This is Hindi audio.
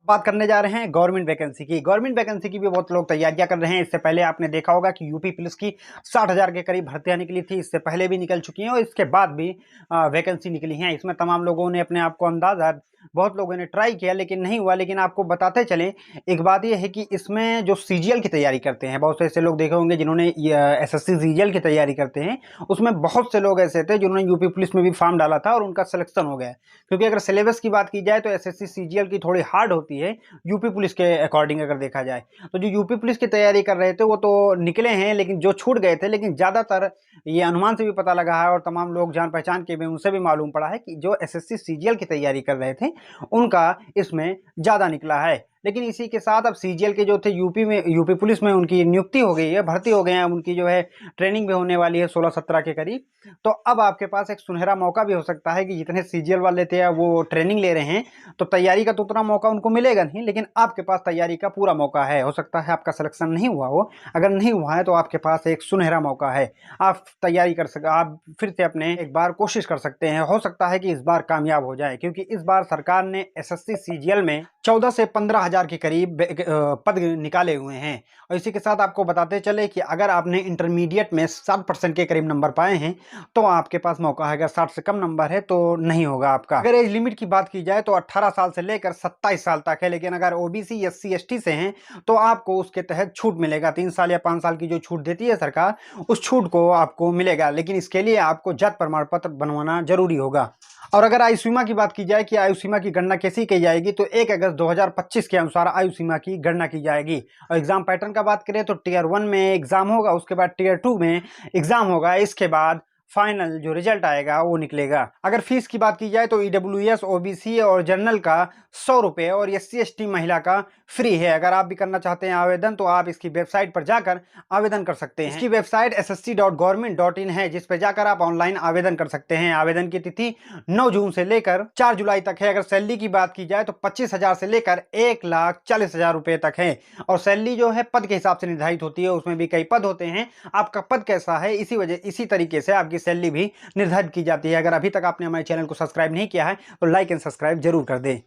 बात करने जा रहे हैं गवर्नमेंट वैकेंसी की। गवर्नमेंट वैकेंसी की भी बहुत लोग तैयारियां कर रहे हैं। इससे पहले आपने देखा होगा कि यूपी पुलिस की 60,000 के करीब भर्तियां निकली थी। इससे पहले भी निकल चुकी हैं और इसके बाद भी वैकेंसी निकली हैं। इसमें तमाम लोगों ने अपने आप को अंदाजा, बहुत लोगों ने ट्राई किया लेकिन नहीं हुआ। लेकिन आपको बताते चले, एक बात यह है कि इसमें जो सीजीएल की तैयारी करते हैं, बहुत से ऐसे लोग देखे होंगे जिन्होंने एसएससी सीजीएल की तैयारी करते हैं। उसमें बहुत से लोग ऐसे थे जिन्होंने यूपी पुलिस में भी फॉर्म डाला था और उनका सिलेक्शन हो गया। क्योंकि अगर सिलेबस की बात की जाए तो एसएससी सीजीएल की थोड़ी हार्ड होती है यूपी पुलिस के अकॉर्डिंग अगर देखा जाए। तो जो यूपी पुलिस की तैयारी कर रहे थे वो तो निकले हैं, लेकिन जो छूट गए थे, लेकिन ज़्यादातर ये अनुमान से भी पता लगा है और तमाम लोग जान पहचान के भी उनसे भी मालूम पड़ा है कि जो एसएससी सीजीएल की तैयारी कर रहे थे उनका इसमें ज़्यादा निकला है। लेकिन इसी के साथ अब सीजीएल के जो थे यूपी पुलिस में उनकी नियुक्ति हो गई है, भर्ती हो गए हैं। उनकी जो है ट्रेनिंग भी होने वाली है 16-17 के करीब। तो अब आपके पास एक सुनहरा मौका भी हो सकता है कि जितने सीजीएल वाले थे वो ट्रेनिंग ले रहे हैं, तो तैयारी का तो उतना मौका उनको मिलेगा नहीं, लेकिन आपके पास तैयारी का पूरा मौका है। हो सकता है आपका सिलेक्शन नहीं हुआ हो, अगर नहीं हुआ है तो आपके पास एक सुनहरा मौका है। आप तैयारी कर सकते, आप फिर से अपने एक बार कोशिश कर सकते हैं। हो सकता है कि इस बार कामयाब हो जाए, क्योंकि इस बार सरकार ने एसएससी सीजीएल में 14 से 15,000 के करीब पद निकाले हुए हैं। और इसी के साथ आपको बताते चले कि अगर आपने इंटरमीडिएट में 60% के करीब नंबर पाए हैं तो आपके पास मौका है। अगर 60 से कम नंबर है तो नहीं होगा आपका। अगर एज लिमिट की बात की जाए तो 18 साल से लेकर 27 साल तक है, लेकिन अगर ओबीसी एससी एसटी से हैं तो आपको उसके तहत छूट मिलेगा। 3 साल या 5 साल की जो छूट देती है सरकार, उस छूट को आपको मिलेगा। लेकिन इसके लिए आपको जाति प्रमाण पत्र बनवाना जरूरी होगा। और अगर आयु सीमा की बात की जाए कि आयु सीमा की गणना कैसी की जाएगी, तो 1 अगस्त 2025 के अनुसार आयु सीमा की गणना की जाएगी। और एग्जाम पैटर्न का बात करें तो टीयर 1 में एग्जाम होगा, उसके बाद टीयर 2 में एग्जाम होगा, इसके बाद फाइनल जो रिजल्ट आएगा वो निकलेगा। अगर फीस की बात की जाए तो ईडब्ल्यूएस ओबीसी और जनरल का 100 रुपये और एससी एसटी महिला का फ्री है। अगर आप भी करना चाहते हैं आवेदन तो आप इसकी वेबसाइट पर जाकर आवेदन कर सकते हैं। इसकी वेबसाइट ssc.government.in है, जिस पर जाकर आप ऑनलाइन आवेदन कर सकते हैं। आवेदन की तिथि 9 जून से लेकर 4 जुलाई तक है। अगर सैलरी की बात की जाए तो 25,000 से लेकर 1,40,000 रुपए तक है। और सैलरी जो है पद के हिसाब से निर्धारित होती है, उसमें भी कई पद होते हैं। आपका पद कैसा है इसी तरीके से आपकी सैलरी भी निर्धारित की जाती है। अगर अभी तक आपने हमारे चैनल को सब्सक्राइब नहीं किया है तो लाइक एंड सब्सक्राइब जरूर कर दें।